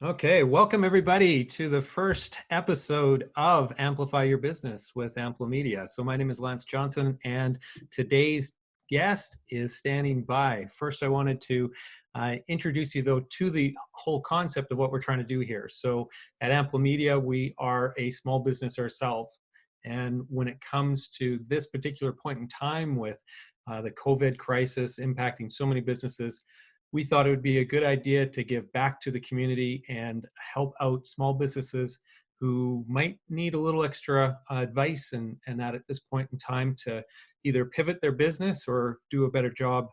Okay, welcome everybody to the first episode of Amplify Your Business with Amplomedia. So my name is Lance Johnson and today's guest is standing by. First, I wanted to introduce you though to the whole concept of what we're trying to do here. So at Amplomedia, we are a small business ourselves. And when it comes to this particular point in time with the COVID crisis impacting so many businesses, we thought it would be a good idea to give back to the community and help out small businesses who might need a little extra advice and that at this point in time to either pivot their business or do a better job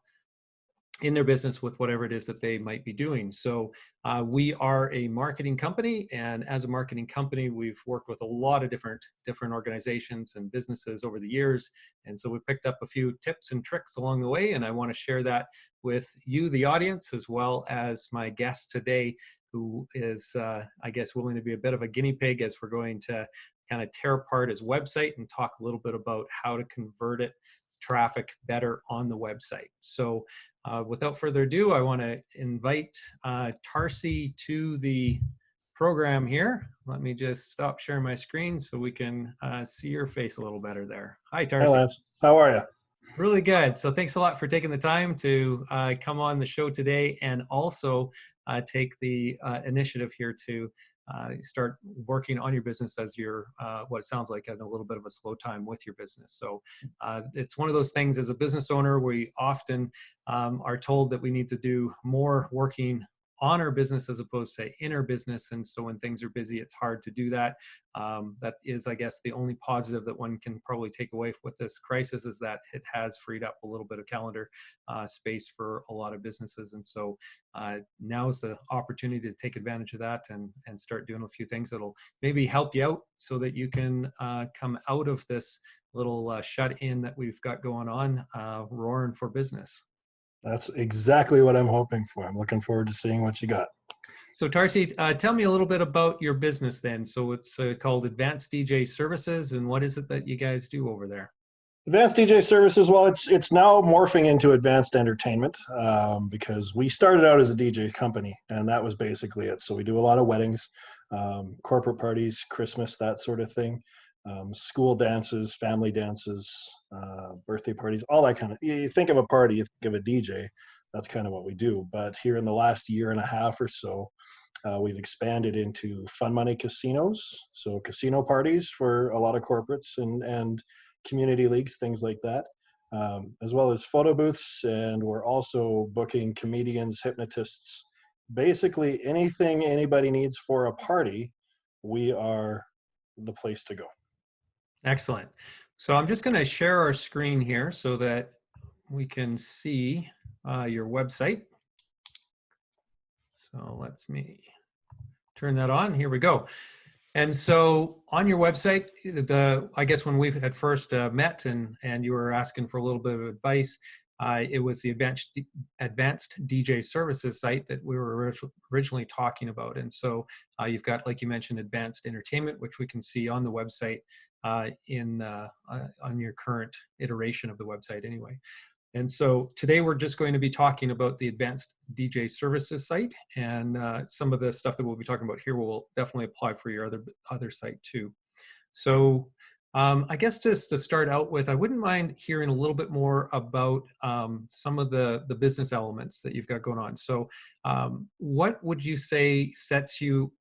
in their business with whatever it is that they might be doing. So we are a marketing company, and as a marketing company, we've worked with a lot of different organizations and businesses over the years. And so we picked up a few tips and tricks along the way, and I want to share that with you, the audience, as well as my guest today, who is, I guess, willing to be a bit of a guinea pig as we're going to kind of tear apart his website and talk a little bit about how to convert it traffic better on the website. So without further ado, I want to invite Tarsi to the program here. Let me just stop sharing my screen so we can see your face a little better there. Hi, Hi, Tarsi. Lance. How are you? Really good. So thanks a lot for taking the time to come on the show today and also take the initiative here to start working on your business as you're what it sounds like in a little bit of a slow time with your business. So it's one of those things as a business owner, we often are told that we need to do more working on our business as opposed to in our business. And so when things are busy, it's hard to do that. That is, I guess, the only positive that one can probably take away with this crisis is that it has freed up a little bit of calendar space for a lot of businesses. And so now is the opportunity to take advantage of that and start doing a few things that'll maybe help you out so that you can come out of this little shut in that we've got going on, roaring for business. That's exactly what I'm hoping for. I'm looking forward to seeing what you got. So Tarsi, tell me a little bit about your business then. So it's called Advanced DJ Services, and what is it that you guys do over there? Advanced DJ Services, well, it's now morphing into advanced entertainment because we started out as a DJ company, and that was basically it. So we do a lot of weddings, corporate parties, Christmas, that sort of thing, school dances, family dances, birthday parties, all that kind of. You think of a party, you think of a DJ. That's kind of what we do. But here in the last year and a half or so, we've expanded into fun money casinos, so casino parties for a lot of corporates and community leagues, things like that, as well as photo booths. And we're also booking comedians, hypnotists, basically anything anybody needs for a party, we are the place to go. Excellent. So I'm just going to share our screen here so that we can see your website. So let's me turn that on. Here we go. And so on your website, I guess when we had first met and you were asking for a little bit of advice, it was the advanced DJ services site that we were originally talking about. And so you've got, like you mentioned, advanced entertainment, which we can see on the website on your current iteration of the website anyway. And so today we're just going to be talking about the Advanced DJ Services site, and some of the stuff that we'll be talking about here will definitely apply for your other site too. So I guess just to start out with, I wouldn't mind hearing a little bit more about some of the business elements that you've got going on. So what would you say sets you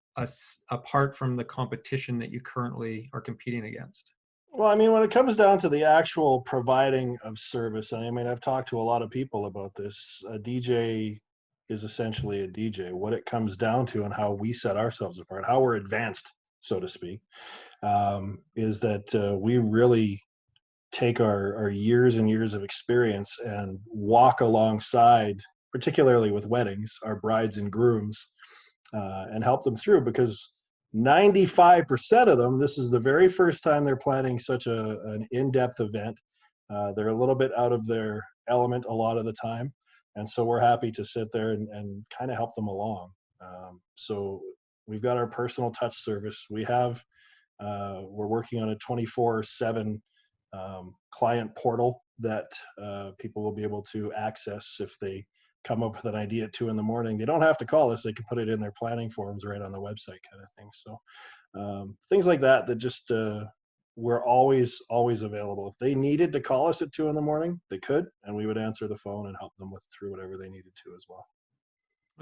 apart from the competition that you currently are competing against? Well, I mean, when it comes down to the actual providing of service, I mean, I've talked to a lot of people about this. A DJ is essentially a DJ. What it comes down to and how we set ourselves apart, how we're advanced, so to speak, is that we really take our years and years of experience and walk alongside, particularly with weddings, our brides and grooms, and help them through, because 95% of them, this is the very first time they're planning such an in-depth event. They're a little bit out of their element a lot of the time. And so we're happy to sit there and kind of help them along. So we've got our personal touch service. We're working on a 24/7 client portal that people will be able to access if they come up with an idea at 2 a.m, they don't have to call us. They can put it in their planning forms right on the website, kind of thing. So things like that just we're always available. If they needed to call us at 2 a.m, they could, and we would answer the phone and help them through whatever they needed to as well.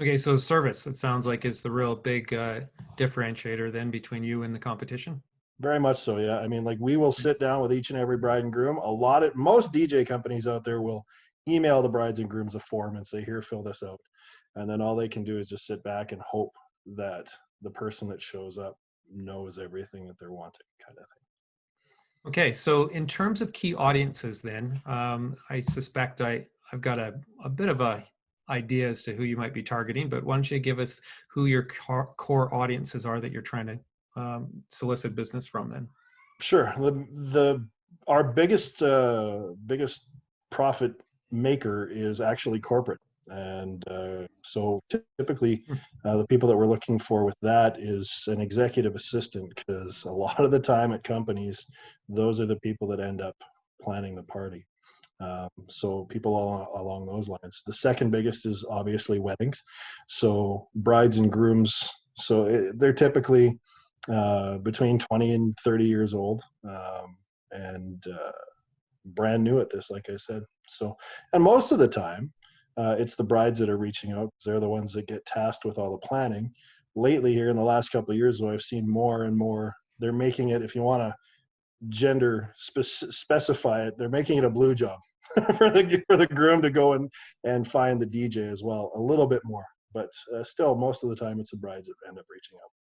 Okay, so service, it sounds like, is the real big differentiator then between you and the competition. Very much so, yeah. I mean, like, we will sit down with each and every bride and groom. Most DJ companies out there will email the brides and grooms a form and say, here, fill this out. And then all they can do is just sit back and hope that the person that shows up knows everything that they're wanting, kind of thing. Okay, so in terms of key audiences then, I suspect I've got a bit of a idea as to who you might be targeting, but why don't you give us who your core audiences are that you're trying to solicit business from then? Sure. Our biggest profit maker is actually corporate. And so typically the people that we're looking for with that is an executive assistant, because a lot of the time at companies, those are the people that end up planning the party. So people along those lines. The second biggest is obviously weddings. So brides and grooms. So they're typically between 20 and 30 years old, and brand new at this, like I said. So, and most of the time, it's the brides that are reaching out, because they're the ones that get tasked with all the planning. Lately, here in the last couple of years, though, I've seen more and more. They're making it, if you want to gender specify it, they're making it a blue job for the groom to go and find the DJ as well, a little bit more. But still, most of the time, it's the brides that end up reaching out.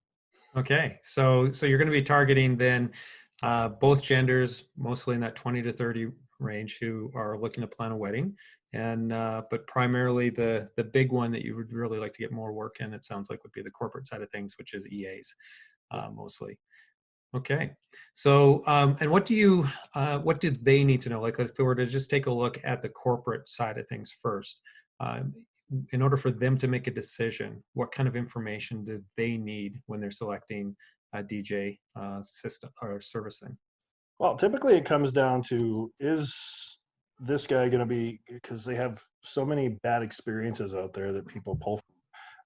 Okay, so you're going to be targeting then both genders, mostly in that 20 to 30 range, who are looking to plan a wedding, and but primarily the big one that you would really like to get more work in, it sounds like, would be the corporate side of things, which is EAs mostly. Okay, so and what do they need to know? Like, if we were to just take a look at the corporate side of things first, in order for them to make a decision, what kind of information do they need when they're selecting a DJ system or servicing? Well, typically it comes down to, is this guy going to be, because they have so many bad experiences out there that people pull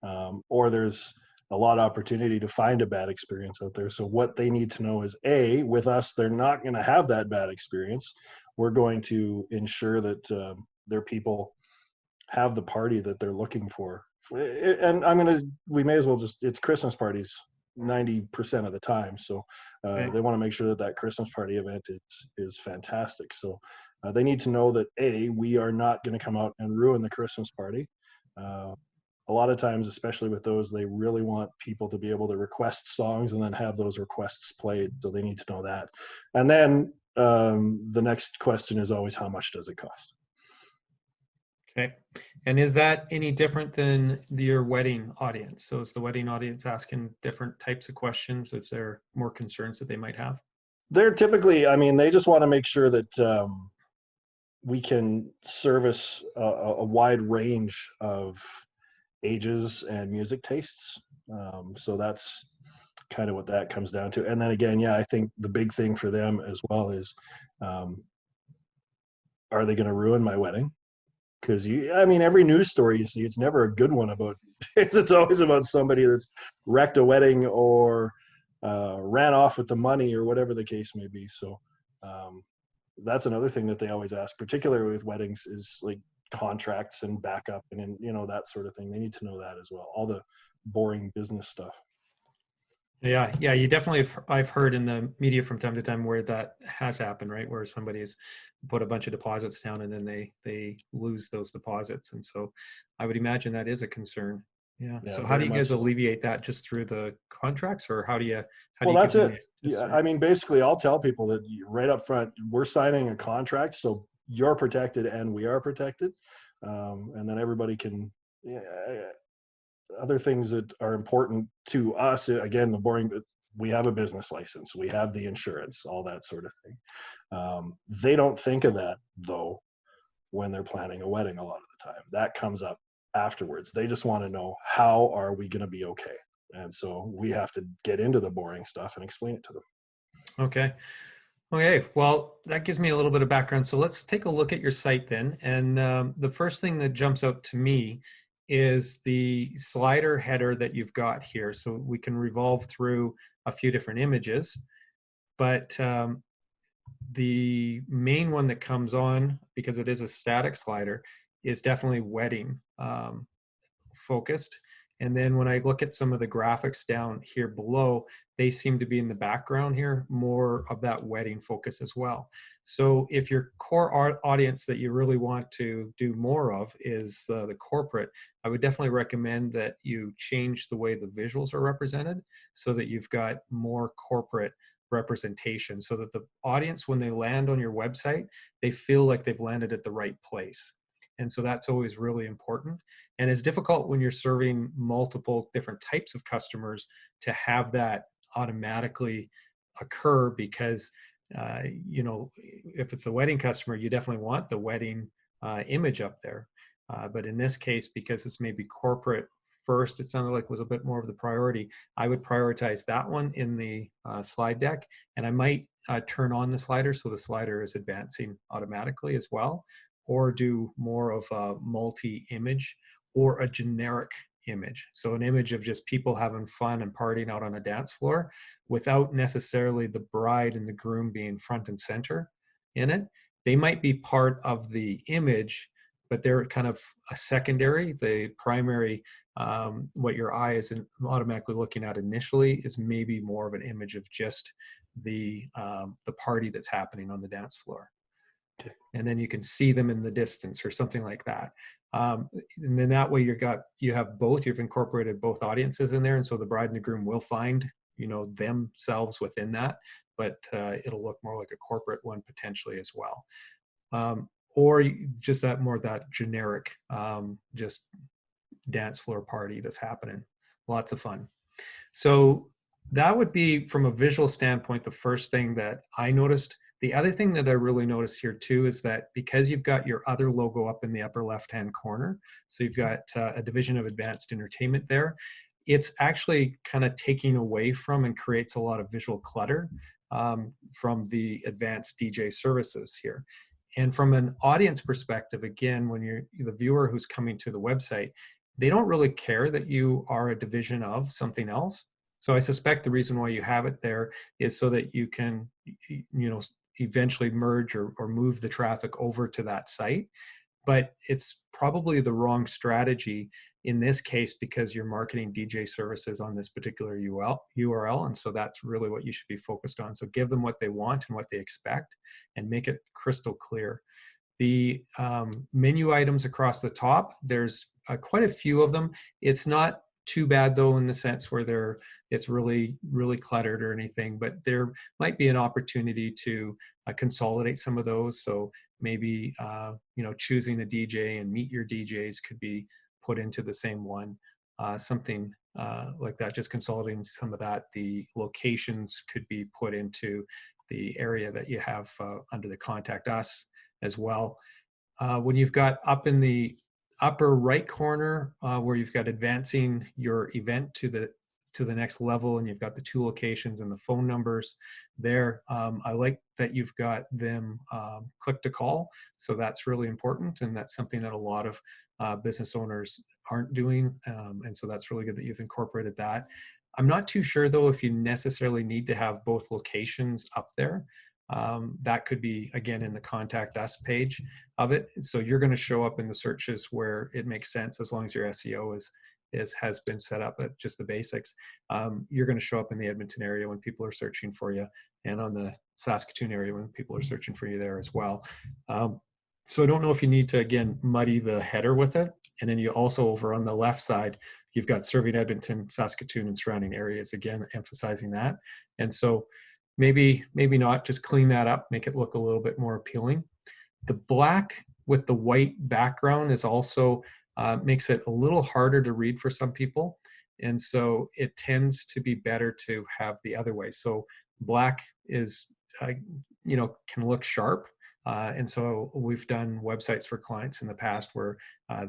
from, or there's a lot of opportunity to find a bad experience out there. So what they need to know is, A, with us, they're not going to have that bad experience. We're going to ensure that their people have the party that they're looking for. And we may as well it's Christmas parties 90% of the time. So Okay. they want to make sure that Christmas party event is fantastic. So they need to know that, A, we are not going to come out and ruin the Christmas party. A lot of times, especially with those, they really want people to be able to request songs and then have those requests played. So they need to know that. And then the next question is always, how much does it cost? Okay. And is that any different than your wedding audience? So is the wedding audience asking different types of questions? Is there more concerns that they might have? They're typically, they just want to make sure that we can service a wide range of ages and music tastes. So that's kind of what that comes down to. And then again, yeah, I think the big thing for them as well is, are they going to ruin my wedding? Because every news story you see, it's never a good one about, it's always about somebody that's wrecked a wedding or ran off with the money or whatever the case may be. So that's another thing that they always ask, particularly with weddings, is like contracts and backup and that sort of thing. They need to know that as well, all the boring business stuff. Yeah, you definitely I've heard in the media from time to time where that has happened, right? Where somebody's put a bunch of deposits down and then they lose those deposits. And so I would imagine that is a concern. Yeah. So how do you guys alleviate that? Just through the contracts, or how do you that's it. Yeah, basically I'll tell people that right up front, we're signing a contract, so you're protected and we are protected. And then everybody can, other things that are important to us, again, the boring, we have a business license, we have the insurance, all that sort of thing. They don't think of that, though, when they're planning a wedding a lot of the time. That comes up afterwards. They just want to know, how are we going to be okay? And so we have to get into the boring stuff and explain it to them. Okay. Okay, well, that gives me a little bit of background. So let's take a look at your site then. And the first thing that jumps out to me is the slider header that you've got here. So we can revolve through a few different images, but the main one that comes on, because it is a static slider, is definitely wedding focused. And then when I look at some of the graphics down here below, they seem to be in the background here, more of that wedding focus as well. So if your core audience that you really want to do more of is the corporate, I would definitely recommend that you change the way the visuals are represented so that you've got more corporate representation, so that the audience, when they land on your website, they feel like they've landed at the right place. And so that's always really important. And it's difficult when you're serving multiple different types of customers to have that automatically occur, because if it's a wedding customer, you definitely want the wedding image up there. But in this case, because it's maybe corporate first, it sounded like was a bit more of the priority. I would prioritize that one in the slide deck, and I might turn on the slider so the slider is advancing automatically as well, or do more of a multi-image or a generic image. So an image of just people having fun and partying out on a dance floor without necessarily the bride and the groom being front and center in it. They might be part of the image, but they're kind of a secondary. The primary, what your eye is automatically looking at initially, is maybe more of an image of just the party that's happening on the dance floor. Okay. And then you can see them in the distance or something like that. And then that way you have both. You've incorporated both audiences in there, and so the bride and the groom will find themselves within that, but it'll look more like a corporate one potentially as well. Or just that generic, just dance floor party that's happening. Lots of fun. So that would be, from a visual standpoint, the first thing that I noticed. The other thing that I really noticed here too is that because you've got your other logo up in the upper left-hand corner, so you've got a division of advanced entertainment there, it's actually kind of taking away from and creates a lot of visual clutter from the advanced DJ services here. And from an audience perspective, again, when you're the viewer who's coming to the website, they don't really care that you are a division of something else. So I suspect the reason why you have it there is so that you can, eventually merge or move the traffic over to that site. But it's probably the wrong strategy in this case, because you're marketing DJ services on this particular URL. And so that's really what you should be focused on. So give them what they want and what they expect, and make it crystal clear. The menu items across the top, there's quite a few of them. It's not too bad though, in the sense where it's really cluttered or anything, but there might be an opportunity to consolidate some of those. So maybe choosing a DJ and meet your DJs could be put into the same one, something like that. Just consolidating some of that. The locations could be put into the area that you have under the contact us as well. When you've got up in the upper right corner where you've got advancing your event to the next level, and you've got the 2 locations and the phone numbers there. I like that you've got them click to call. So that's really important, and that's something that a lot of business owners aren't doing. And so that's really good that you've incorporated that. I'm not too sure though if you necessarily need to have both locations up there. That could be, again, in the contact us page of it. So you're going to show up in the searches where it makes sense, as long as your SEO has been set up at just the basics. You're going to show up in the Edmonton area when people are searching for you, and on the Saskatoon area when people are searching for you there as well. So I don't know if you need to, again, muddy the header with it. And then you also, over on the left side, you've got serving Edmonton, Saskatoon, and surrounding areas, again, emphasizing that. And so maybe not, just clean that up, make it look a little bit more appealing. The black with the white background is also makes it a little harder to read for some people. And so it tends to be better to have the other way. So black is, can look sharp. And so we've done websites for clients in the past where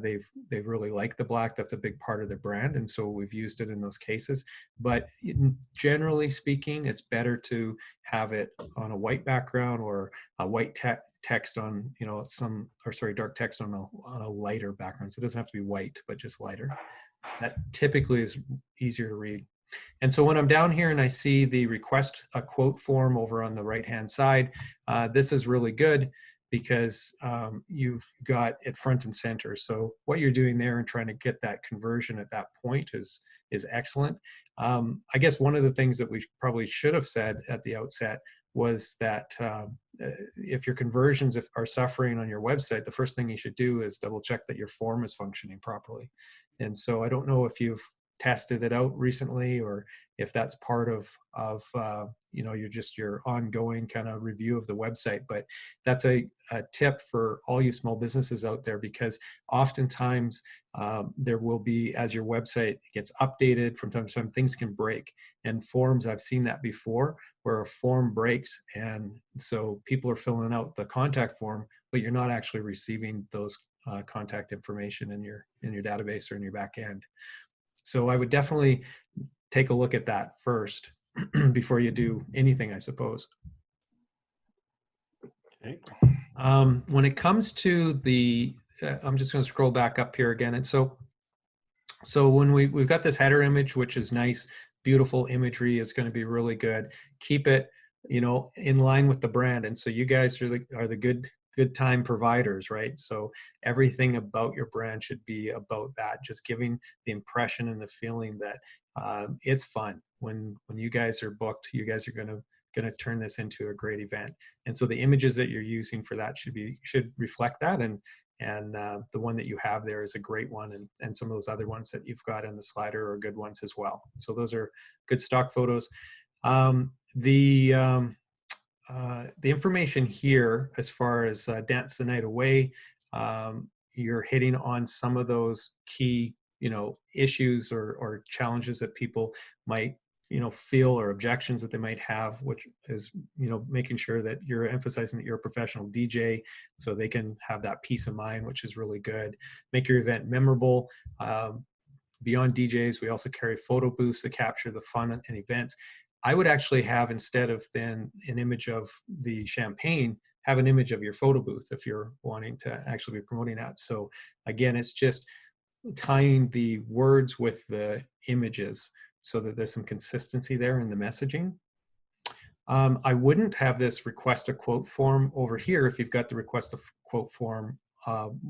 they've really liked the black. That's a big part of their brand, and so we've used it in those cases. But generally speaking, it's better to have it on a white background or a white text on, dark text on a lighter background. So it doesn't have to be white, but just lighter. That typically is easier to read. And so when I'm down here and I see the request a quote form over on the right-hand side, this is really good because you've got it front and center. So what you're doing there and trying to get that conversion at that point is excellent. I guess one of the things that we probably should have said at the outset was that if your conversions are suffering on your website, the first thing you should do is double check that your form is functioning properly. And so I don't know if you've tested it out recently or if that's part of your ongoing kind of review of the website, but that's a tip for all you small businesses out there, because oftentimes there will be, as your website gets updated from time to time, things can break. And forms, I've seen that before, where a form breaks and so people are filling out the contact form, but you're not actually receiving those contact information in your database or in your back end. So I would definitely take a look at that first before you do anything, I suppose. Okay. When it comes to the, I'm just going to scroll back up here again. And so when we've got this header image, which is nice, beautiful imagery, is going to be really good. Keep it, in line with the brand. And so you guys are the good time providers, right? So everything about your brand should be about that, just giving the impression and the feeling that it's fun. When you guys are booked, you guys are going to turn this into a great event. And so the images that you're using for that should reflect that. And the one that you have there is a great one. And some of those other ones that you've got in the slider are good ones as well. So those are good stock photos. The information here, as far as Dance the Night Away, you're hitting on some of those key, issues or challenges that people might, feel, or objections that they might have, which is, making sure that you're emphasizing that you're a professional DJ so they can have that peace of mind, which is really good. Make your event memorable. Beyond DJs, we also carry photo booths to capture the fun and events. I would actually have, instead of then an image of the champagne, have an image of your photo booth if you're wanting to actually be promoting that. So again, it's just tying the words with the images so that there's some consistency there in the messaging. I wouldn't have this request a quote form over here if you've got the request a quote form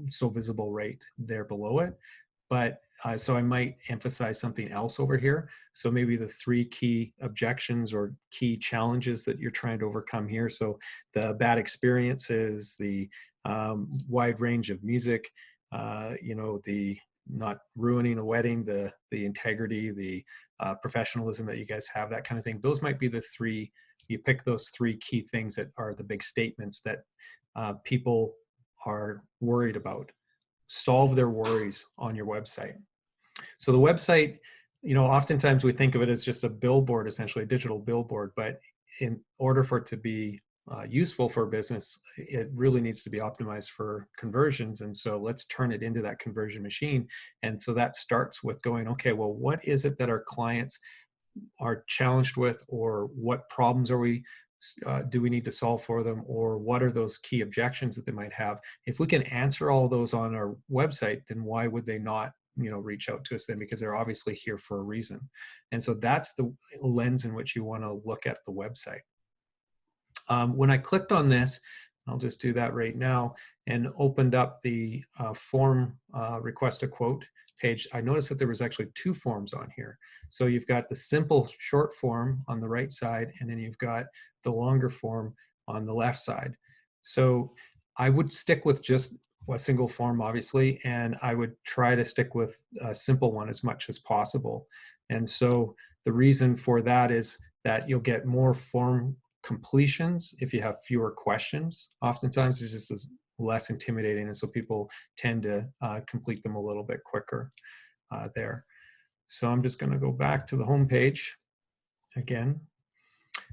so visible right there below it. But so I might emphasize something else over here. So maybe the 3 key objections or key challenges that you're trying to overcome here. So the bad experiences, the wide range of music, the not ruining a wedding, the integrity, the professionalism that you guys have, that kind of thing. Those might be the 3. You pick those 3 key things that are the big statements that people are worried about. Solve their worries on your website. So the website, oftentimes we think of it as just a billboard, essentially a digital billboard, but in order for it to be useful for a business, it really needs to be optimized for conversions. And so let's turn it into that conversion machine. And so that starts with going, okay, well, what is it that our clients are challenged with, or what problems do we need to solve for them, or what are those key objections that they might have? If we can answer all those on our website, then why would they not reach out to us then? Because they're obviously here for a reason. And so that's the lens in which you want to look at the website. When I clicked on this, I'll just do that right now, and opened up the form request a quote page, I noticed that there was actually 2 forms on here. So you've got the simple short form on the right side, and then you've got the longer form on the left side. So I would stick with just a single form, obviously, and I would try to stick with a simple one as much as possible. And so the reason for that is that you'll get more form completions if you have fewer questions. Oftentimes it's just less intimidating, and so people tend to complete them a little bit quicker there. So I'm just going to go back to the home page again.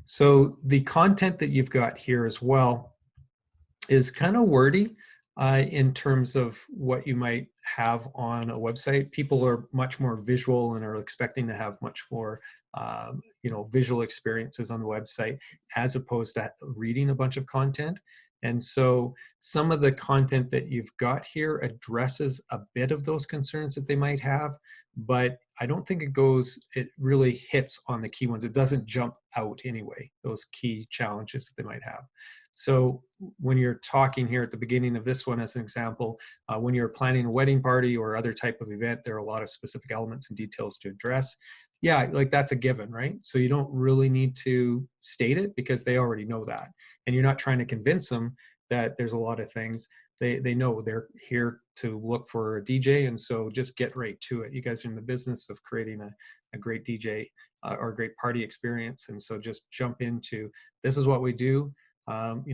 So the content that you've got here as well, is kind of wordy in terms of what you might have on a website. People are much more visual and are expecting to have much more visual experiences on the website as opposed to reading a bunch of content. And so some of the content that you've got here addresses a bit of those concerns that they might have, but I don't think it really hits on the key ones. It doesn't jump out anyway, those key challenges that they might have. So when you're talking here at the beginning of this one, as an example, when you're planning a wedding party or other type of event, there are a lot of specific elements and details to address. Yeah, like that's a given, right? So you don't really need to state it because they already know that. And you're not trying to convince them that there's a lot of things. They know they're here to look for a DJ, and so just get right to it. You guys are in the business of creating a great DJ or a great party experience, and so just jump into, this is what we do. And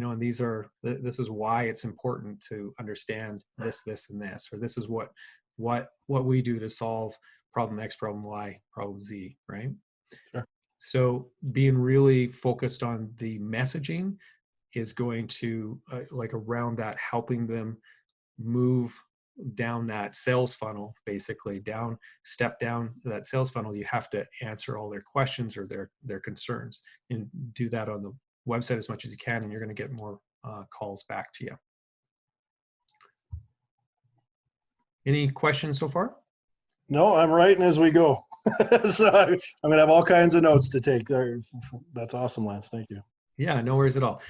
this is why it's important to understand this, and this, or this is what we do to solve problem X, problem Y, problem Z, right? Sure. So being really focused on the messaging is going to around that, helping them move down that sales funnel, basically step down that sales funnel. You have to answer all their questions or their concerns, and do that on the website as much as you can, and you're going to get more calls back to you. Any questions so far? No, I'm writing as we go. So I'm going to have all kinds of notes to take there. That's awesome, Lance. Thank you. Yeah, no worries at all.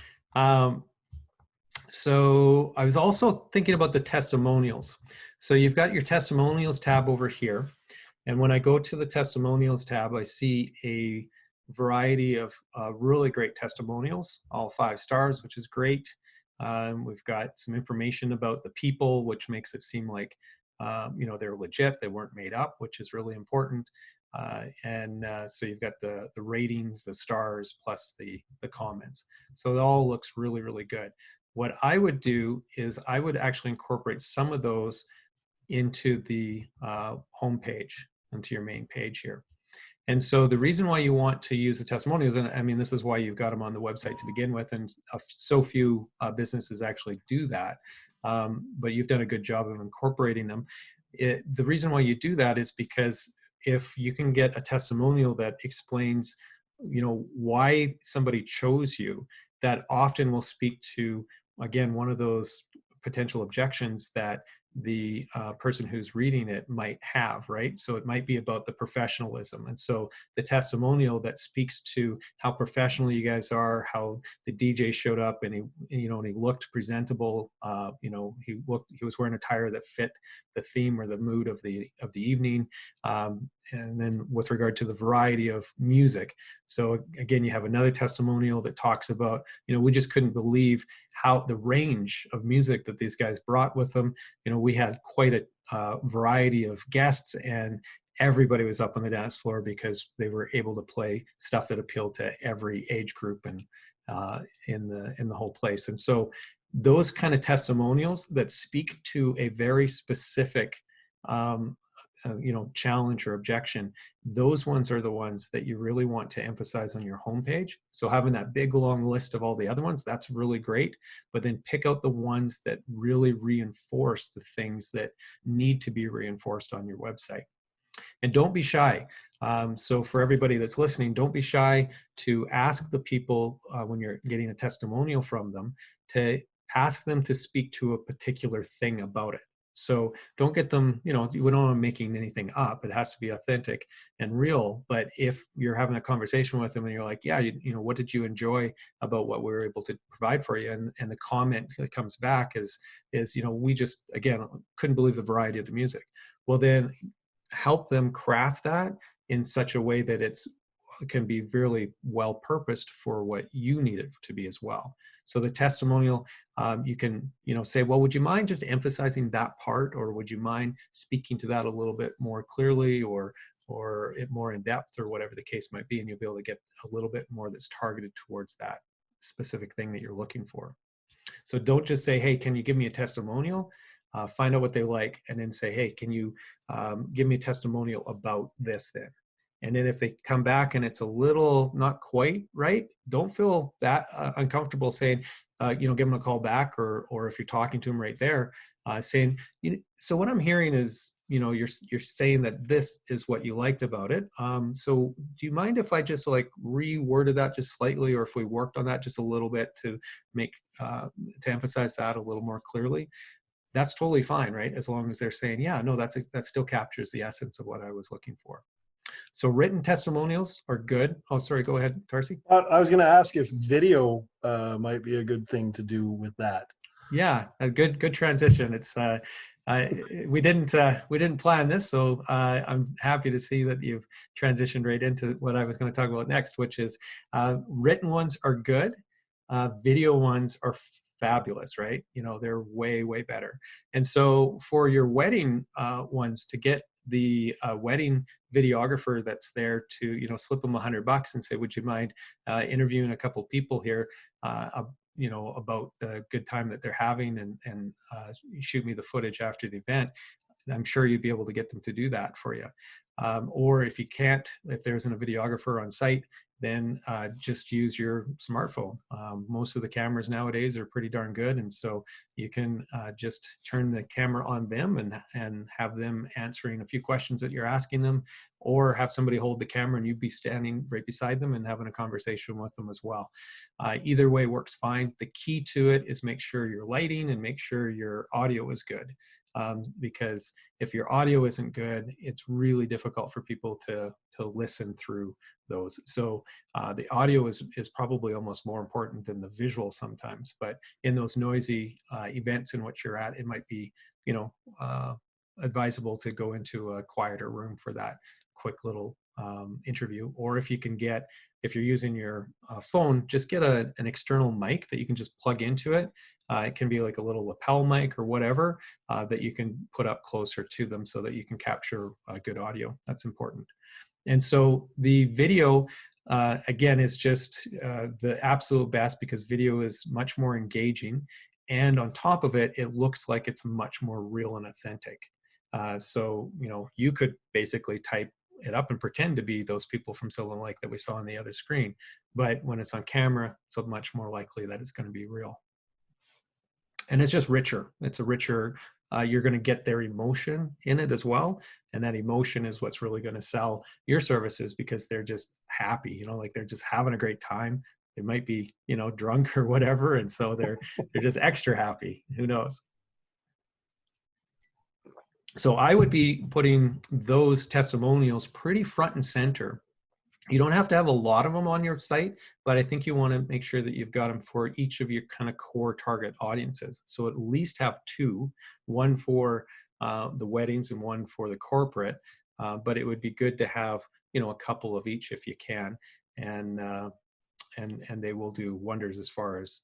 So I was also thinking about the testimonials. So you've got your testimonials tab over here. And when I go to the testimonials tab, I see a variety of really great testimonials, all 5 stars, which is great. We've got some information about the people, which makes it seem like they're legit, they weren't made up, which is really important. So you've got the ratings, the stars, plus the comments. So it all looks really, really good. What I would do is I would actually incorporate some of those into the homepage, into your main page here. And so the reason why you want to use the testimonials, and I mean, this is why you've got them on the website to begin with, and so few businesses actually do that, but you've done a good job of incorporating them. The reason why you do that is because if you can get a testimonial that explains, why somebody chose you, that often will speak to, again, one of those potential objections that the person who's reading it might have, right? So it might be about the professionalism. And so the testimonial that speaks to how professional you guys are, how the DJ showed up and he looked presentable. He was wearing attire that fit the theme or the mood of the evening. And then with regard to the variety of music. So again, you have another testimonial that talks about, we just couldn't believe how the range of music that these guys brought with them. We had quite a variety of guests, and everybody was up on the dance floor because they were able to play stuff that appealed to every age group and in the whole place. And so those kind of testimonials that speak to a very specific challenge or objection, those ones are the ones that you really want to emphasize on your homepage. So having that big long list of all the other ones, that's really great, but then pick out the ones that really reinforce the things that need to be reinforced on your website. And don't be shy. So for everybody that's listening, don't be shy to ask the people when you're getting a testimonial from them, to ask them to speak to a particular thing about it. So don't get them, we don't want making anything up. It has to be authentic and real. But if you're having a conversation with them and you're like, yeah, what did you enjoy about what we were able to provide for you? And the comment that comes back is, we just, again, couldn't believe the variety of the music. Well, then help them craft that in such a way that it can be really well purposed for what you need it to be as well. So the testimonial, you can, say, well, would you mind just emphasizing that part, or would you mind speaking to that a little bit more clearly, or more in depth, or whatever the case might be, and you'll be able to get a little bit more that's targeted towards that specific thing that you're looking for. So don't just say, hey, can you give me a testimonial? Find out what they like, and then say, hey, can you give me a testimonial about this then? And then if they come back and it's a little not quite right, don't feel that uncomfortable saying, give them a call back, or if you're talking to them right there, saying, so what I'm hearing is, you're saying that this is what you liked about it. So do you mind if I just like reworded that just slightly, or if we worked on that just a little bit to make, to emphasize that a little more clearly? That's totally fine, right? As long as they're saying, yeah, no, that still captures the essence of what I was looking for. So written testimonials are good. Oh, sorry, go ahead, Tarsi. I was going to ask if video might be a good thing to do with that. Yeah, a good transition. It's we didn't plan this, so I'm happy to see that you've transitioned right into what I was going to talk about next, which is written ones are good, video ones are fabulous, right? They're way better. And so for your wedding ones, to get the wedding videographer that's there to slip them $100 and say, would you mind interviewing a couple people here about the good time that they're having, and shoot me the footage after the event, I'm sure you'd be able to get them to do that for you. Or if you can't, if there isn't a videographer on site, then just use your smartphone. Most of the cameras nowadays are pretty darn good, and so you can just turn the camera on them and have them answering a few questions that you're asking them, or have somebody hold the camera and you'd be standing right beside them and having a conversation with them as well. Either way works fine. The key to it is make sure your lighting and make sure your audio is good. Because if your audio isn't good, it's really difficult for people to listen through those. So the audio is probably almost more important than the visual sometimes. But in those noisy events in which you're at, it might be advisable to go into a quieter room for that quick little interview. Or if you're using your phone, just get an external mic that you can just plug into it. It can be like a little lapel mic or whatever that you can put up closer to them so that you can capture good audio. That's important. And so the video, again, is just the absolute best, because video is much more engaging. And on top of it, it looks like it's much more real and authentic. So, you could basically type it up and pretend to be those people from Silver Lake that we saw on the other screen. But when it's on camera, it's much more likely that it's going to be real. And it's just richer. It's a richer, you're going to get their emotion in it as well. And that emotion is what's really going to sell your services, because they're just happy, like they're just having a great time. They might be, drunk or whatever. And so they're just extra happy. Who knows? So I would be putting those testimonials pretty front and center. You don't have to have a lot of them on your site, but I think you want to make sure that you've got them for each of your kind of core target audiences. So at least have two, one for the weddings and one for the corporate. But it would be good to have, a couple of each if you can, and they will do wonders as far as,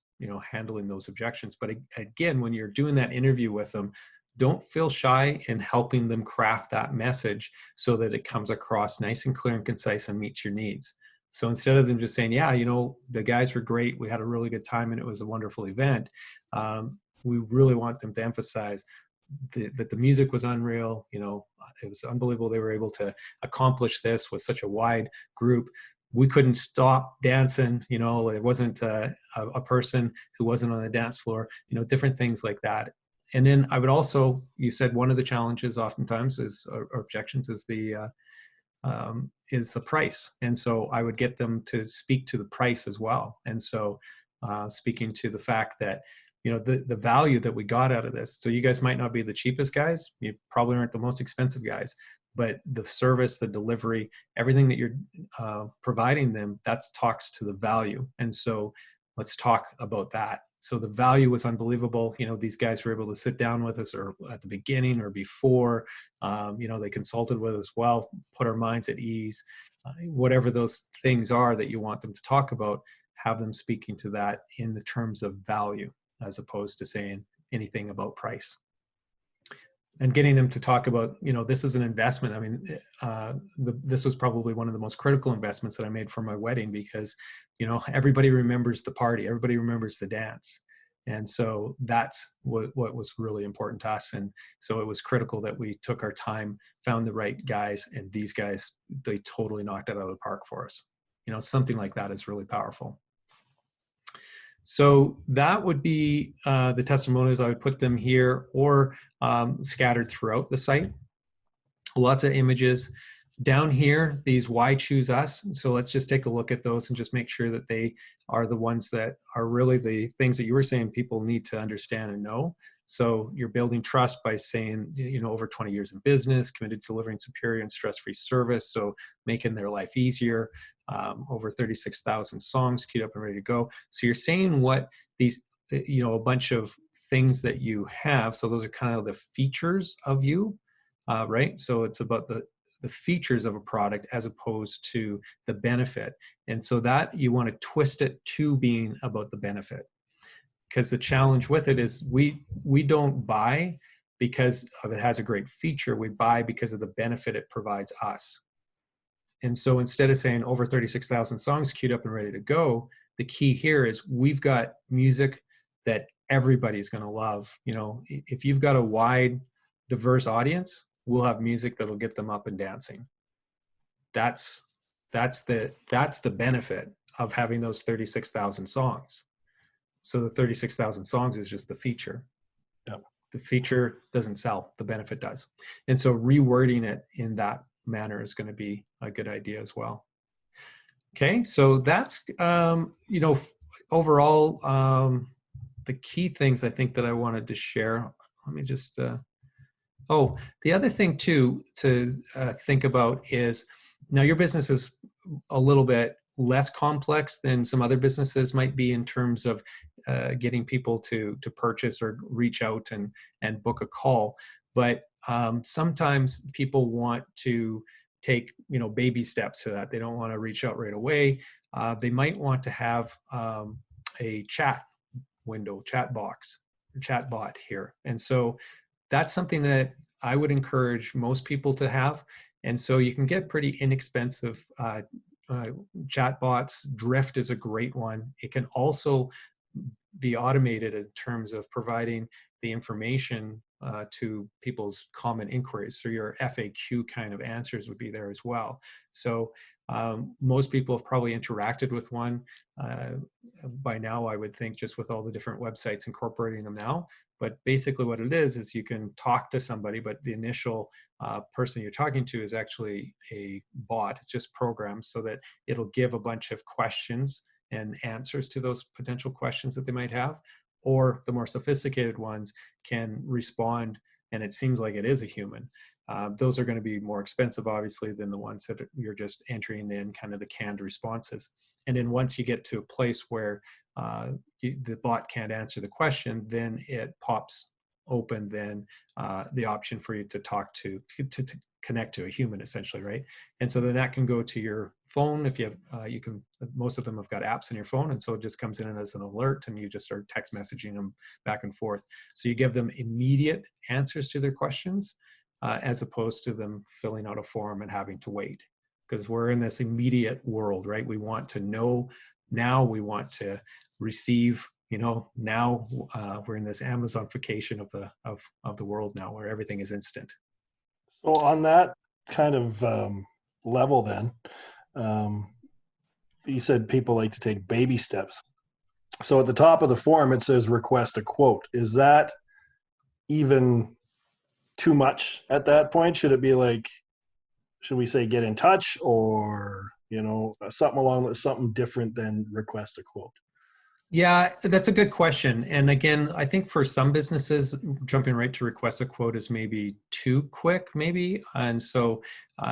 handling those objections. But again, when you're doing that interview with them, don't feel shy in helping them craft that message so that it comes across nice and clear and concise and meets your needs. So instead of them just saying, yeah, the guys were great, we had a really good time and it was a wonderful event, we really want them to emphasize that the music was unreal. It was unbelievable they were able to accomplish this with such a wide group. We couldn't stop dancing, there wasn't a person who wasn't on the dance floor, different things like that. And then I would also, you said one of the challenges oftentimes is, or objections, is the price. And so I would get them to speak to the price as well. And so speaking to the fact that, the value that we got out of this. So you guys might not be the cheapest guys. You probably aren't the most expensive guys, but the service, the delivery, everything that you're providing them, that talks to the value. And so let's talk about that. So the value was unbelievable. These guys were able to sit down with us, or at the beginning or before, they consulted with us well, put our minds at ease, whatever those things are that you want them to talk about, have them speaking to that in the terms of value, as opposed to saying anything about price. And getting them to talk about, this is an investment. I mean, this was probably one of the most critical investments that I made for my wedding, because, everybody remembers the party, everybody remembers the dance. And so that's what was really important to us. And so it was critical that we took our time, found the right guys, and these guys, they totally knocked it out of the park for us. Something like that is really powerful. So that would be the testimonials. I would put them here or scattered throughout the site. Lots of images. Down here, these why choose us. So let's just take a look at those and just make sure that they are the ones that are really the things that you were saying people need to understand and know. So you're building trust by saying, over 20 years in business, committed to delivering superior and stress-free service. So making their life easier, over 36,000 songs queued up and ready to go. So you're saying what these, a bunch of things that you have. So those are kind of the features of you, right? So it's about the features of a product as opposed to the benefit. And so that you want to twist it to being about the benefit. Because the challenge with it is we don't buy because of it has a great feature. We buy because of the benefit it provides us. And so instead of saying over 36,000 songs queued up and ready to go, the key here is we've got music that everybody's going to love. If you've got a wide, diverse audience, we'll have music that'll get them up and dancing. That's the benefit of having those 36,000 songs. So the 36,000 songs is just the feature. Yep. The feature doesn't sell, the benefit does. And so rewording it in that manner is going to be a good idea as well. Okay, so that's, overall, the key things I think that I wanted to share. Let me just, the other thing too to think about is, now your business is a little bit less complex than some other businesses might be in terms of getting people to purchase or reach out and book a call. But sometimes people want to take baby steps to that. They don't want to reach out right away. They might want to have a chat window, chat box, chat bot here. And so that's something that I would encourage most people to have. And so you can get pretty inexpensive chat bots. Drift is a great one. It can also be automated in terms of providing the information to people's common inquiries. So your FAQ kind of answers would be there as well. So most people have probably interacted with one by now, I would think, just with all the different websites incorporating them now. But basically what it is you can talk to somebody, but the initial person you're talking to is actually a bot. It's just programmed so that it'll give a bunch of questions and answers to those potential questions that they might have. Or the more sophisticated ones can respond, and it seems like it is a human. Those are going to be more expensive, obviously, than the ones that you're just entering in kind of the canned responses. And then once you get to a place where the bot can't answer the question, then it pops open then the option for you to talk to connect to a human, essentially, right? And so then that can go to your phone. If you have, most of them have got apps on your phone, and so it just comes in as an alert, and you just start text messaging them back and forth. So you give them immediate answers to their questions, as opposed to them filling out a form and having to wait. Because we're in this immediate world, right? We want to know now, we want to receive, now we're in this Amazonification of the world now, where everything is instant. So on that kind of level then, you said people like to take baby steps. So at the top of the form, it says request a quote. Is that even too much at that point? Should it be like, should we say get in touch, or, something different than request a quote? Yeah, that's a good question. And again, I think for some businesses, jumping right to request a quote is maybe too quick, maybe. And so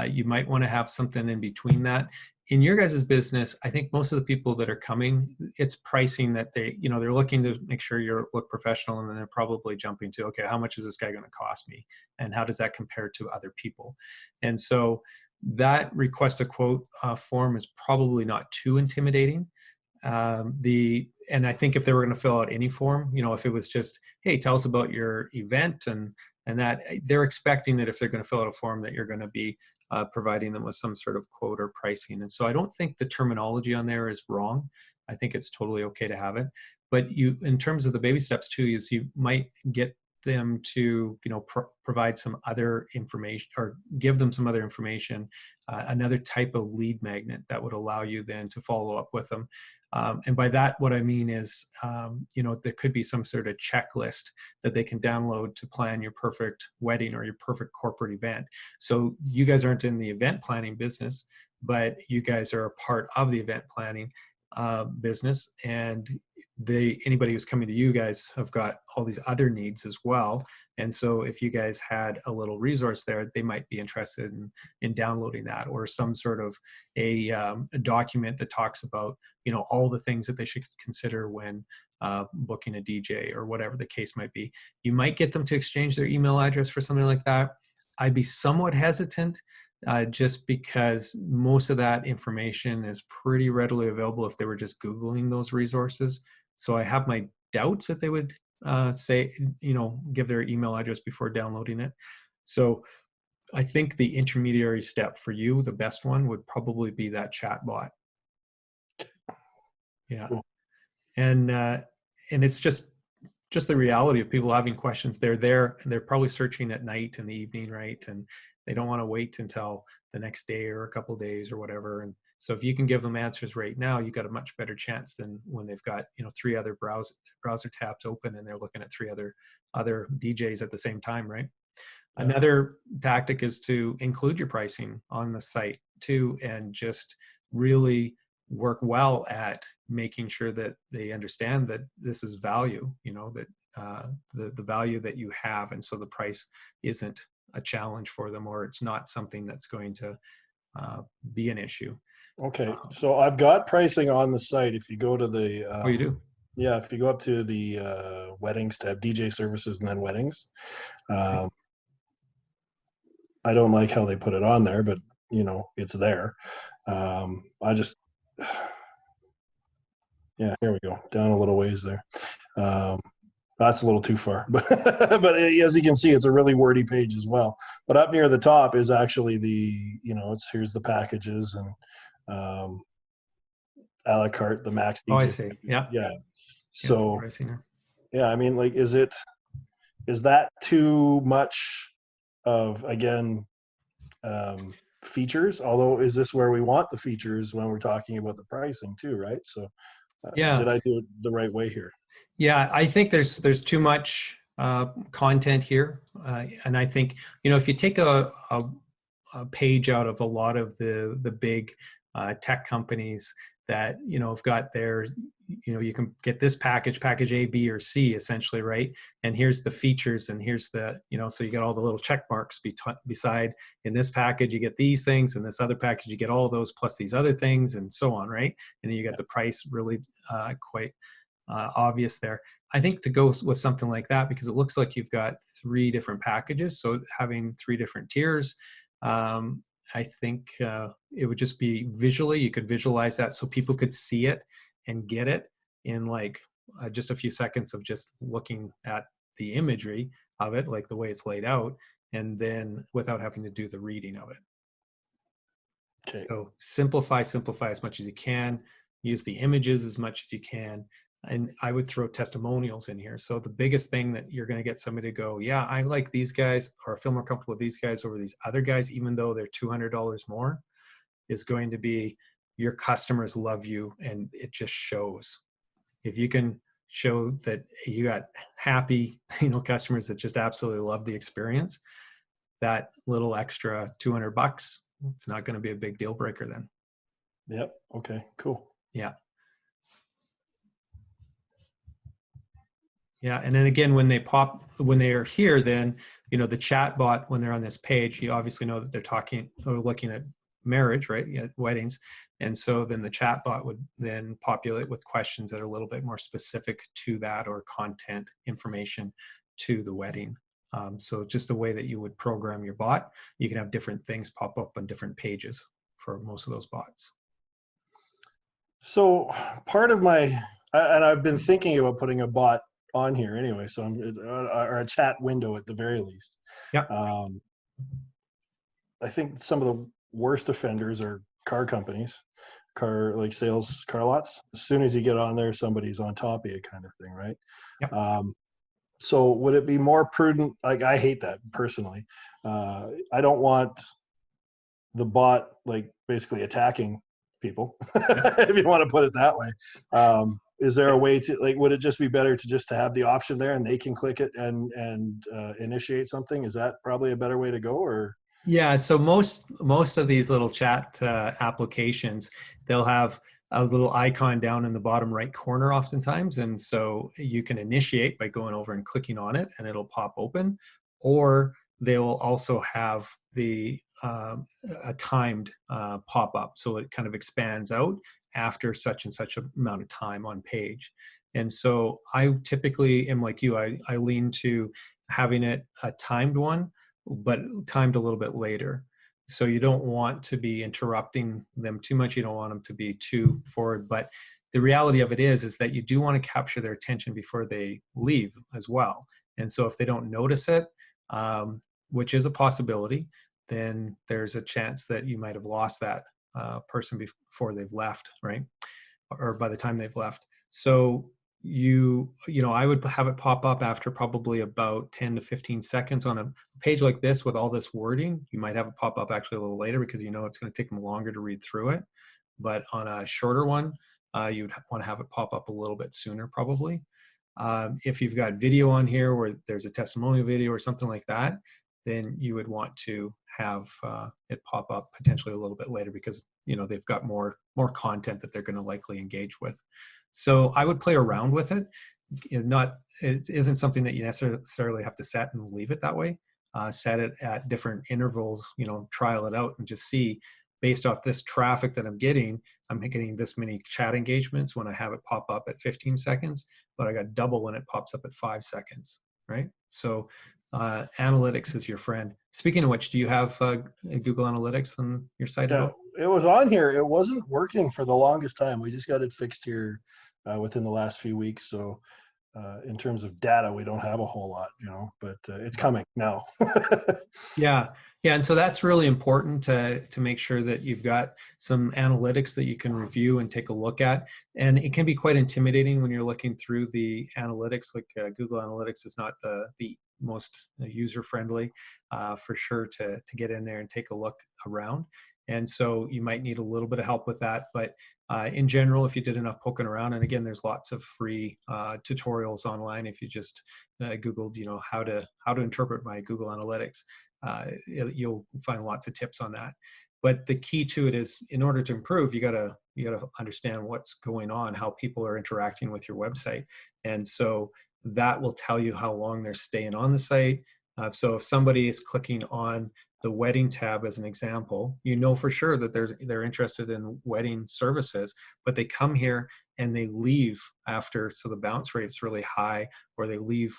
you might want to have something in between that. In your guys' business, I think most of the people that are coming, it's pricing that they're looking to make sure you look professional, and then they're probably jumping to, okay, how much is this guy going to cost me? And how does that compare to other people? And so that request a quote form is probably not too intimidating. And I think if they were going to fill out any form, if it was just, hey, tell us about your event, and that, they're expecting that if they're going to fill out a form that you're going to be providing them with some sort of quote or pricing. And so I don't think the terminology on there is wrong. I think it's totally okay to have it. But in terms of the baby steps too, is you might get them to, provide some other information or give them some other information, another type of lead magnet that would allow you then to follow up with them. And by that, what I mean is, there could be some sort of checklist that they can download to plan your perfect wedding or your perfect corporate event. So you guys aren't in the event planning business, but you guys are a part of the event planning business, and anybody who's coming to you guys have got all these other needs as well. And so if you guys had a little resource there, they might be interested in downloading that, or some sort of a document that talks about, all the things that they should consider when booking a DJ or whatever the case might be. You might get them to exchange their email address for something like that. I'd be somewhat hesitant, just because most of that information is pretty readily available if they were just Googling those resources. So I have my doubts that they would say, give their email address before downloading it. So I think the intermediary step for you, the best one, would probably be that chat bot. Yeah. Cool. And it's just the reality of people having questions. They're there and they're probably searching at night in the evening, right? And they don't want to wait until the next day or a couple of days or whatever. And so if you can give them answers right now, you got a much better chance than when they've got, 3 other browser tabs open and they're looking at 3 other DJs at the same time, right? Yeah. Another tactic is to include your pricing on the site too, and just really work well at making sure that they understand that this is value, that the value that you have. And so the price isn't a challenge for them, or it's not something that's going to be an issue. Okay, so I've got pricing on the site. If you go to the oh, you do? Yeah, if you go up to the weddings tab, DJ services, and then weddings. I don't like how they put it on there, but it's there. I just Yeah, here we go. Down a little ways there. That's a little too far, but as you can see, it's a really wordy page as well. But up near the top is actually here's the packages and a la carte, the max DJ. Oh, I see. Yeah. Yeah. So pricing. Yeah, I mean, like, is that too much of, again, features? Although, is this where we want the features when we're talking about the pricing too, right? So yeah, did I do it the right way here? Yeah, I think there's too much content here, and I think if you take a page out of a lot of the big tech companies that have got their, you can get this package A, B, or C, essentially, right? And here's the features, and here's the so you get all the little check marks beside. In this package you get these things, in this other package you get all those plus these other things, and so on, right? And then you get the price really quite obvious there. I think to go with something like that, because it looks like you've got 3 different packages, so having 3 different tiers, I think it would just be visually, you could visualize that so people could see it and get it in like just a few seconds of just looking at the imagery of it, like the way it's laid out, and then without having to do the reading of it. Okay. So simplify as much as you can, use the images as much as you can. And I would throw testimonials in here. So the biggest thing that you're going to get somebody to go, yeah, I like these guys, or I feel more comfortable with these guys over these other guys, even though they're $200 more, is going to be your customers love you, and it just shows. If you can show that you got happy, customers that just absolutely love the experience, that little extra $200, it's not going to be a big deal breaker then. Yep. Okay, cool. Yeah. Yeah, and then again, when they are here, then the chat bot, when they're on this page, you obviously know that they're talking or looking at marriage, right? Yeah, weddings, and so then the chat bot would then populate with questions that are a little bit more specific to that, or content information to the wedding. So just the way that you would program your bot, you can have different things pop up on different pages for most of those bots. So part of and I've been thinking about putting a bot on here anyway, so or a chat window at the very least. Yeah. I think some of the worst offenders are car companies, sales car lots. As soon as you get on there, somebody's on top of you, kind of thing, right? Yeah. So would it be more prudent? Like, I hate that personally. I don't want the bot like basically attacking people, Yeah. if you want to put it that way. Is there a way to, like, would it just be better to just to have the option there and they can click it and initiate something? Is that probably a better way to go? Or Yeah, so most of these little chat applications, they'll have a little icon down in the bottom right corner oftentimes, and so you can initiate by going over and clicking on it, and it'll pop open. Or they will also have the a timed pop up, so it kind of expands out after such and such amount of time on page. And so I typically am like you. I lean to having it a timed one, but timed a little bit later. So you don't want to be interrupting them too much. You don't want them to be too forward. But the reality of it is that you do want to capture their attention before they leave as well. And so if they don't notice it, which is a possibility, then there's a chance that you might have lost that person before they've left, right? Or by the time they've left. So I would have it pop up after probably about 10 to 15 seconds. On a page like this with all this wording, you might have it pop up actually a little later because it's going to take them longer to read through it. But on a shorter one, you'd want to have it pop up a little bit sooner probably. If you've got video on here where there's a testimonial video or something like that, then you would want to have it pop up potentially a little bit later because they've got more content that they're going to likely engage with. So I would play around with it. It isn't something that you necessarily have to set and leave it that way. Set it at different intervals, trial it out and just see, based off this traffic that I'm getting this many chat engagements when I have it pop up at 15 seconds, but I got double when it pops up at 5 seconds, right? So analytics is your friend. Speaking of which, do you have Google Analytics on your site at yeah, all? it was on here. It wasn't working for the longest time. We just got it fixed here within the last few weeks. So in terms of data, we don't have a whole lot, but it's coming now. Yeah, yeah, and so that's really important to make sure that you've got some analytics that you can review and take a look at. And it can be quite intimidating when you're looking through the analytics. Like Google Analytics is not the most user friendly, for sure, to get in there and take a look around. And so you might need a little bit of help with that. But in general, if you did enough poking around, and again, there's lots of free tutorials online. If you just Googled, how to interpret my Google Analytics, you'll find lots of tips on that. But the key to it is, in order to improve, you gotta understand what's going on, how people are interacting with your website, and so that will tell you how long they're staying on the site. So if somebody is clicking on the wedding tab as an example, for sure that they're interested in wedding services, but they come here and they leave after, so the bounce rate is really high, or they leave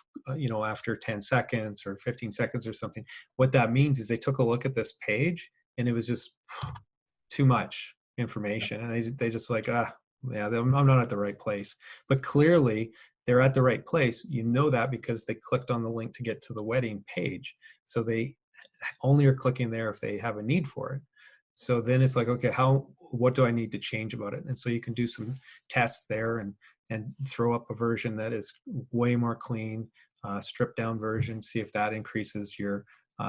after 10 seconds or 15 seconds or something. What that means is they took a look at this page and it was just too much information, and they just like, yeah, I'm not at the right place. But clearly they're at the right place, that because they clicked on the link to get to the wedding page. So they only are clicking there if they have a need for it. So then it's like, okay, what do I need to change about it? And so you can do some tests there and throw up a version that is way more clean, stripped down version, see if that increases your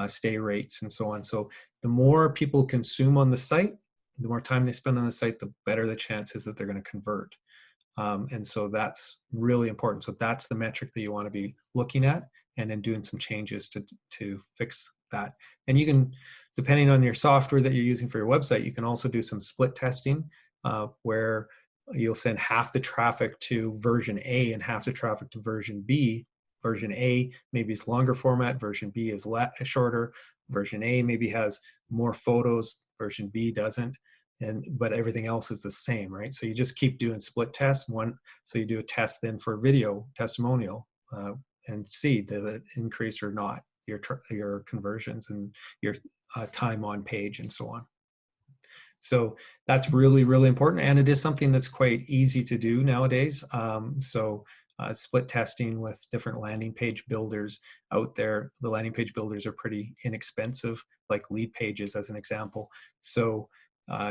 stay rates and so on. So the more people consume on the site, the more time they spend on the site, the better the chances that they're going to convert. And so that's really important. So that's the metric that you want to be looking at, and then doing some changes to fix that. And you can, depending on your software that you're using for your website, you can also do some split testing, where you'll send half the traffic to version A and half the traffic to version B. Version A maybe is longer format, version B is shorter, version A maybe has more photos, version B doesn't. But everything else is the same, right? So you just keep doing split tests. So you do a test then for video testimonial, and see, does it increase or not your conversions and your time on page and so on. So that's really, really important, and it is something that's quite easy to do nowadays. Split testing with different landing page builders out there. The landing page builders are pretty inexpensive, like Lead Pages as an example. So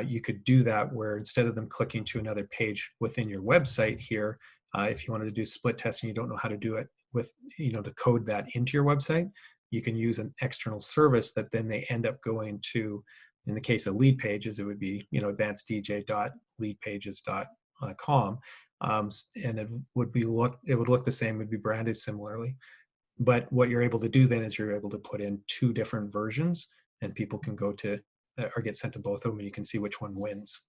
you could do that, where instead of them clicking to another page within your website here, if you wanted to do split testing, you don't know how to do it, with, to code that into your website, you can use an external service that then they end up going to, in the case of lead pages, it would be, advanceddj.leadpages.com. And it would look the same, would be branded similarly. But what you're able to do then is you're able to put in 2 different versions, and people can go to or get sent to both of them, and you can see which one wins.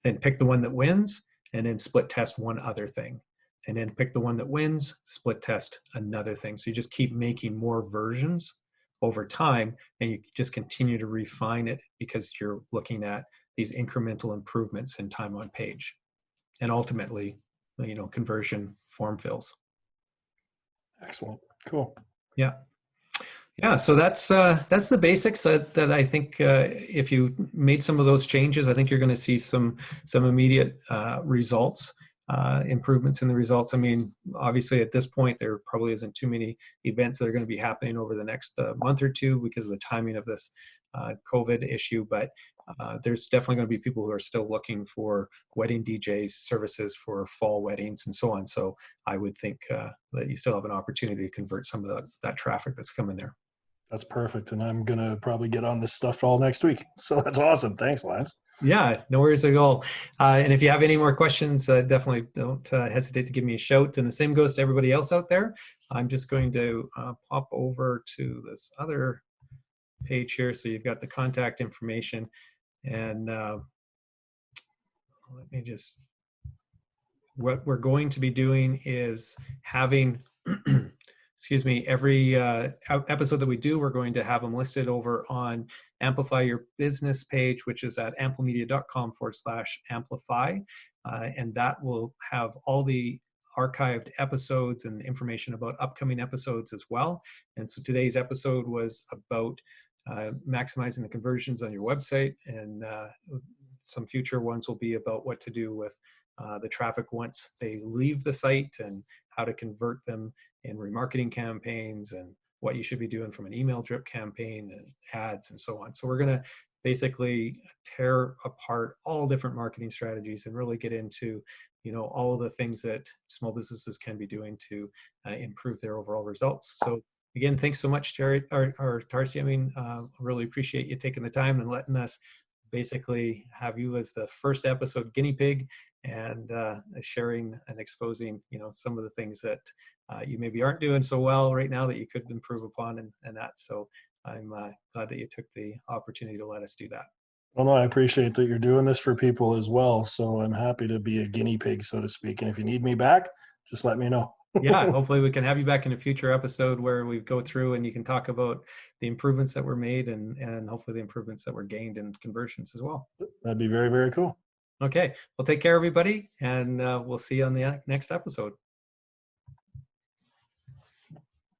Then pick the one that wins, and then split test one other thing. And then pick the one that wins, split test another thing. So you just keep making more versions over time, and you just continue to refine it because you're looking at these incremental improvements in time on page. And ultimately, conversion form fills. Excellent. Cool. Yeah. Yeah, so that's the basics that I think if you made some of those changes, I think you're going to see some immediate results, improvements in the results. I mean, obviously at this point, there probably isn't too many events that are going to be happening over the next month or two because of the timing of this COVID issue, but there's definitely going to be people who are still looking for wedding DJs services for fall weddings and so on. So I would think that you still have an opportunity to convert some of that traffic that's coming there. That's perfect. And I'm going to probably get on this stuff all next week. So that's awesome. Thanks, Lance. Yeah, no worries at all. And if you have any more questions, definitely don't hesitate to give me a shout. And the same goes to everybody else out there. I'm just going to pop over to this other page here. So you've got the contact information. And let me just, what we're going to be doing is having, excuse me, every episode that we do, we're going to have them listed over on Amplify Your Business page, which is at amplomedia.com/amplify. And that will have all the archived episodes and information about upcoming episodes as well. And so today's episode was about maximizing the conversions on your website, and some future ones will be about what to do with the traffic once they leave the site and how to convert them in remarketing campaigns and what you should be doing from an email drip campaign and ads and so on. So we're going to basically tear apart all different marketing strategies and really get into, all of the things that small businesses can be doing to improve their overall results. So again, thanks so much, Jared or Tarsi. I mean, really appreciate you taking the time and letting us basically have you as the first episode guinea pig and sharing and exposing, some of the things that you maybe aren't doing so well right now that you could improve upon and that. So I'm glad that you took the opportunity to let us do that. Well, no, I appreciate that you're doing this for people as well. So I'm happy to be a guinea pig, so to speak. And if you need me back, just let me know. Yeah, hopefully we can have you back in a future episode where we go through and you can talk about the improvements that were made and hopefully the improvements that were gained in conversions as well. That'd be very, very cool. Okay, well, take care, everybody, and we'll see you on the next episode.